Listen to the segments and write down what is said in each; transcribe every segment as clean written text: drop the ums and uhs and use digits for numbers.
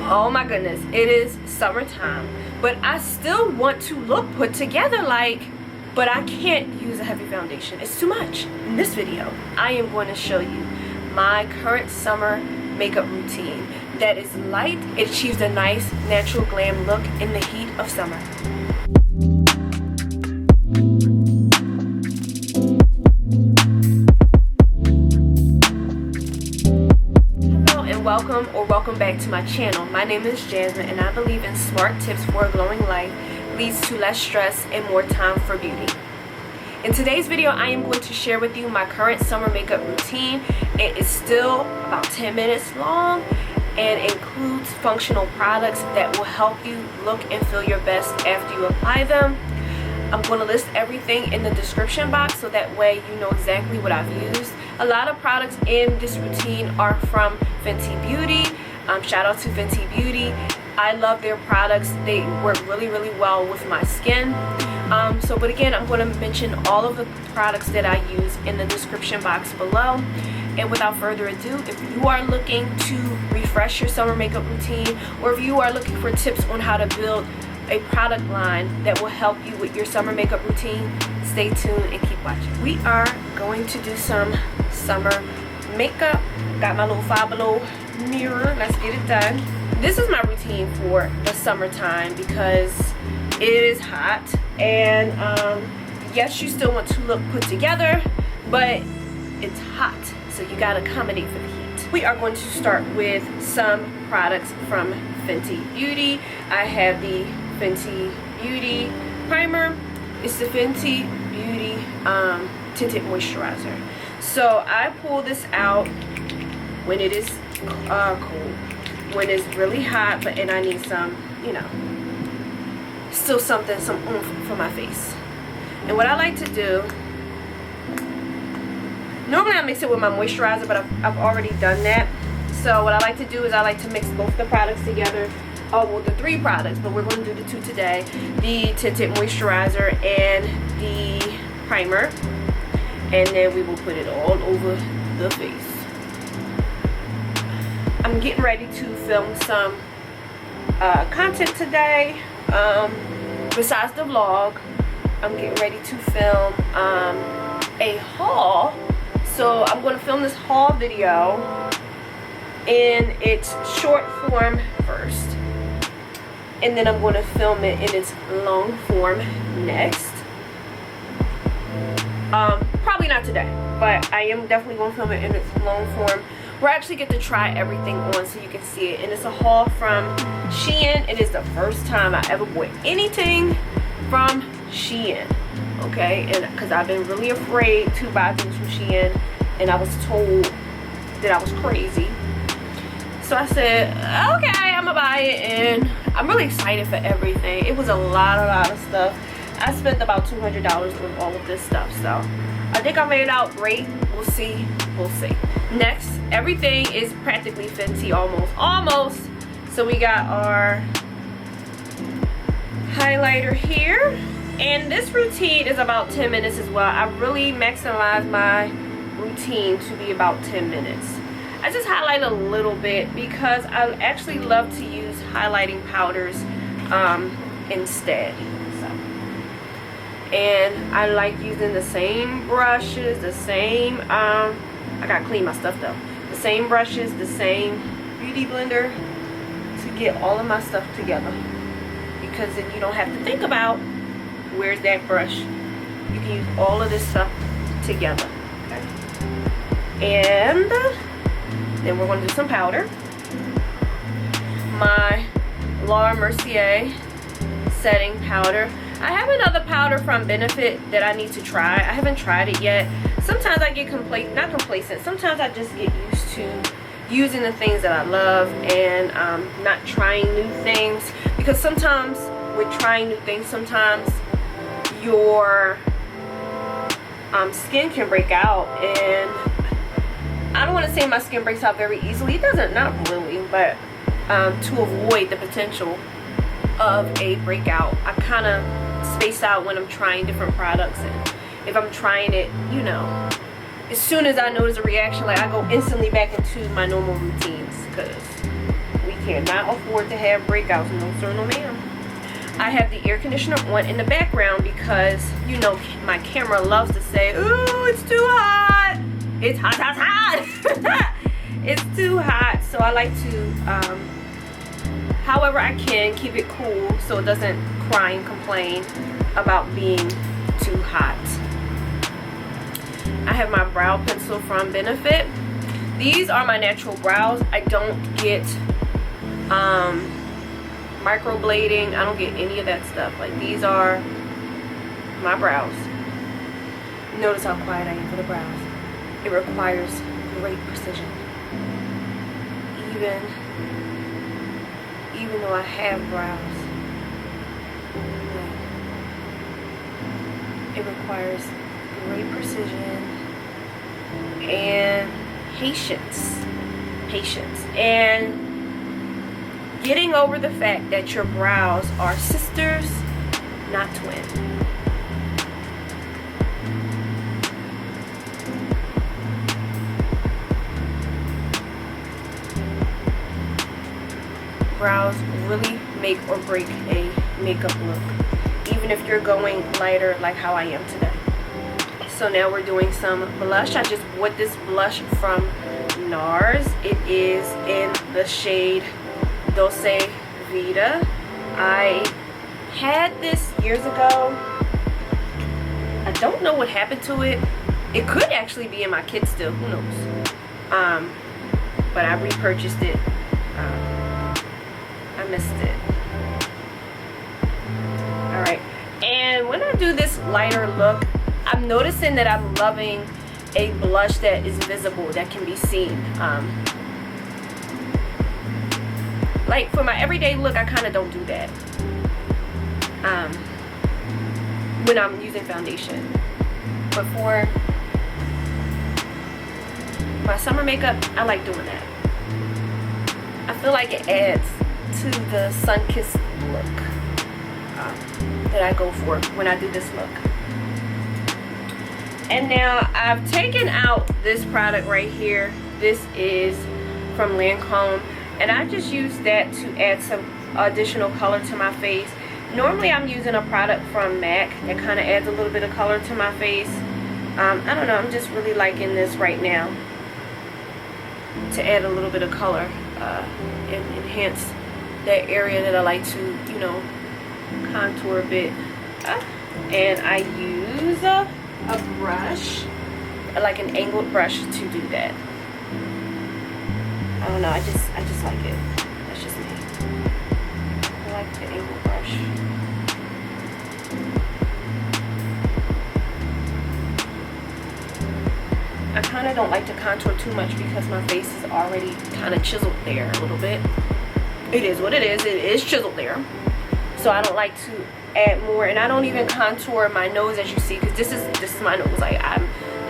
Oh my goodness, it is summertime, but I still want to look put together, but I can't use a heavy foundation. It's too much. In this video, I am going to show you my current summer makeup routine that is light. It achieves a nice natural glam look in the heat of summer. Welcome back to my channel. My name is Jasmine and I believe in smart tips for a glowing life leads to less stress and more time for beauty. In today's video, I am going to share with you my current summer makeup routine. It is still about 10 minutes long and includes functional products that will help you look and feel your best after you apply them. I'm going to list everything in the description box so that way you know exactly what I've used. A lot of products in this routine are from Fenty Beauty. Shout out to Fenty Beauty. I love their products. They work really well with my skin. But again, I'm going to mention all of the products that I use in the description box below. And without further ado, if you are looking to refresh your summer makeup routine, or if you are looking for tips on how to build a product line that will help you with your summer makeup routine, stay tuned and keep watching. We are going to do some summer makeup. Got my little Five Below mirror. Let's get it done. This is my routine for the summertime because it is hot and yes, you still want to look put together, but it's hot, so you gotta accommodate for the heat. We are going to start with some products from Fenty Beauty. I have the Fenty Beauty primer. It's the Fenty Beauty tinted moisturizer. So I pull this out when it is cold, when it's really hot, and I need some, still some oomph for my face. And what I like to do, normally I mix it with my moisturizer, but I've already done that. So what I like to do is I like to mix both the products together. Oh, well, the three products, but we're going to do the two today. The tinted moisturizer and the primer. And then we will put it all over the face. I'm getting ready to film some content today. Besides the vlog, I'm getting ready to film a haul. So I'm going to film this haul video in its short form first, and then I'm going to film it in its long form next. Probably not today, but I am definitely going to film it in its long form where I actually get to try everything on so you can see it. And it's a haul from Shein. It is the first time I ever bought anything from Shein, okay? And because I've been really afraid to buy things from Shein, and I was told that I was crazy. So I said, okay, I'm gonna buy it, and I'm really excited for everything. It was a lot of stuff. I spent about $200 on all of this stuff, so I think I made it out great. We'll see. Next, everything is practically Fenty, almost. So we got our highlighter here, and this routine is about 10 minutes as well. I really maximize my routine to be about 10 minutes. I just highlight a little bit because I actually love to use highlighting powders instead. And I like using the same brushes, the same I gotta clean my stuff though, the same brushes, the same beauty blender to get all of my stuff together, because then you don't have to think about where's that brush. You can use all of this stuff together, okay? And then we're going to do some powder. My Laura Mercier setting powder. I have another powder from Benefit that I need to try. I haven't tried it yet. Sometimes I get not complacent. Sometimes I just get used to using the things that I love and not trying new things. Because sometimes with trying new things, sometimes your skin can break out, and I don't want to say my skin breaks out very easily. It doesn't, not really, but to avoid the potential of a breakout, I kind of space out when I'm trying different products. And if I'm trying it, as soon as I notice a reaction, like I go instantly back into my normal routines, because we cannot afford to have breakouts. No sir, no ma'am. I have the air conditioner on in the background because, you know, my camera loves to say, ooh, it's too hot. It's hot, hot, hot. It's too hot. So I like to, however I can, keep it cool so it doesn't cry and complain about being too hot. I have my brow pencil from Benefit. These are my natural brows. I don't get microblading. I don't get any of that stuff. Like, these are my brows. Notice how quiet I am for the brows. It requires great precision. Even though I have brows, it requires great precision and patience and getting over the fact that your brows are sisters, not twins. Brows really make or break a makeup look, even if you're going lighter like how I am today. So now we're doing some blush. I just bought this blush from NARS. It is in the shade Dolce Vita. I had this years ago. I don't know what happened to it. It could actually be in my kit still, who knows. But I repurchased it. I missed it. Alright, and when I do this lighter look, I'm noticing that I'm loving a blush that is visible, that can be seen. Like for my everyday look, I kind of don't do that when I'm using foundation. But for my summer makeup, I like doing that. I feel like it adds to the sun-kissed look that I go for when I do this look. And now I've taken out this product right here. This is from Lancome, and I just use that to add some additional color to my face. Normally I'm using a product from MAC that kind of adds a little bit of color to my face. I don't know, I'm just really liking this right now to add a little bit of color and enhance that area that I like to, you know, contour a bit. And I use a brush, like an angled brush, to do that. I don't know, I just like it. That's just me. I like the angled brush. I kind of don't like to contour too much because my face is already kind of chiseled there a little bit. It is what it is. It is chiseled there. So I don't like to add more, and I don't even contour my nose, as you see, because this is my nose. Like,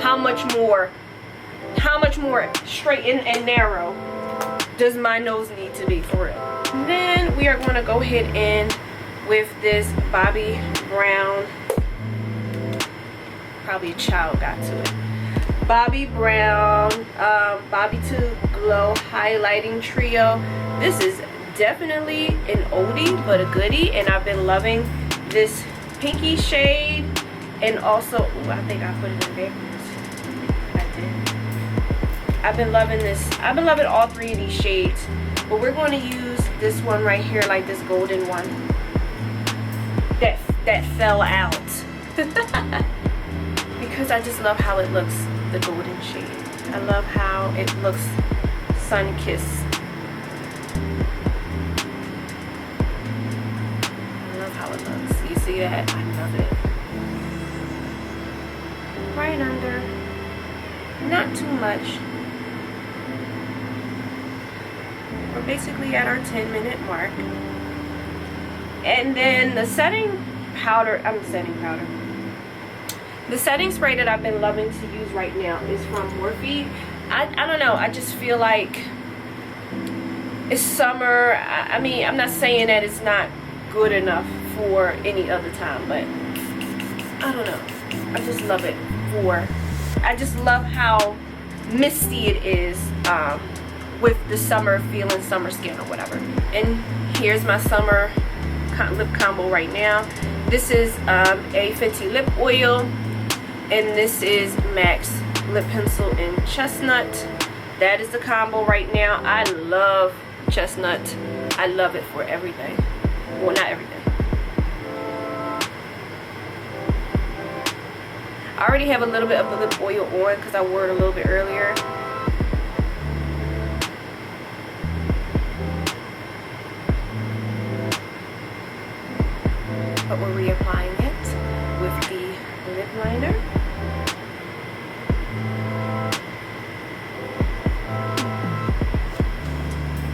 how much more straight and narrow does my nose need to be, for real? And then we are going to go ahead in with this Bobbi Brown. Probably a child got to it. Bobbi Brown Bobbi to Glow Highlighting Trio. This is definitely an oldie but a goodie, and I've been loving this pinky shade, and also, ooh, I think I put it in backwards. I did. I've been loving this. I've been loving all three of these shades, but we're going to use this one right here, like this golden one that fell out because I just love how it looks, the golden shade. I love how it looks sun-kissed. You see that? I love it. Right under. Not too much. We're basically at our 10-minute mark. And then the setting powder, the setting spray that I've been loving to use right now is from Morphe. I don't know, I just feel like it's summer. I mean, I'm not saying that it's not good enough for any other time, but I don't know, I just love it I just love how misty it is with the summer feeling, summer skin or whatever. And here's my summer lip combo right now. This is a Fenty lip oil, and this is MAC's lip pencil in chestnut. That is the combo right now. I love chestnut. I love it for everything. Well, not everything. I already have a little bit of the lip oil on because I wore it a little bit earlier. But we're reapplying it with the lip liner.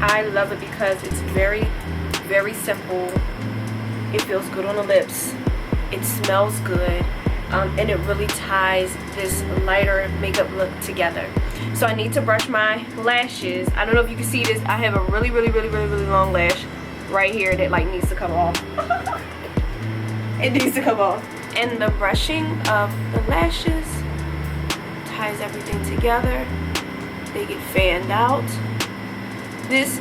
I love it because it's very, very simple. It feels good on the lips. It smells good. And it really ties this lighter makeup look together. So I need to brush my lashes. I don't know if you can see this. I have a really long lash right here that like needs to come off. It needs to come off. And the brushing of the lashes ties everything together. They get fanned out. This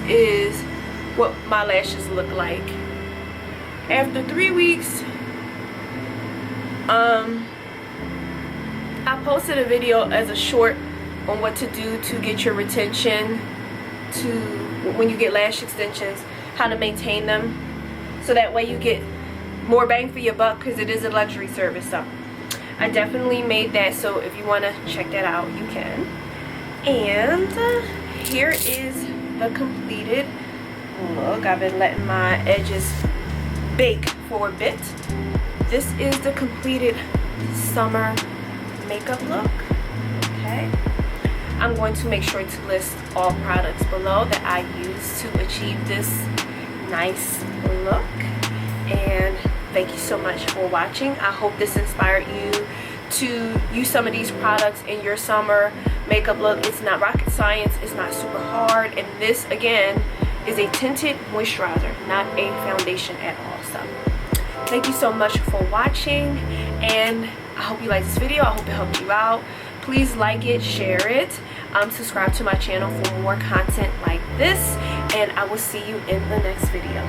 is what my lashes look like after 3 weeks. I posted a video as a short on what to do to get your retention, to when you get lash extensions, how to maintain them, so that way you get more bang for your buck, because it is a luxury service. So I definitely made that, so if you want to check that out, you can. And here is the completed look. I've been letting my edges bake for a bit. This is the completed summer makeup look. Okay, I'm going to make sure to list all products below that I use to achieve this nice look. And thank you so much for watching. I hope this inspired you to use some of these products in your summer makeup look. It's not rocket science, it's not super hard, and this again is a tinted moisturizer, not a foundation at all. So thank you so much for watching, and I hope you liked this video. I hope it helped you out. Please like it, share it, subscribe to my channel for more content like this, and I will see you in the next video.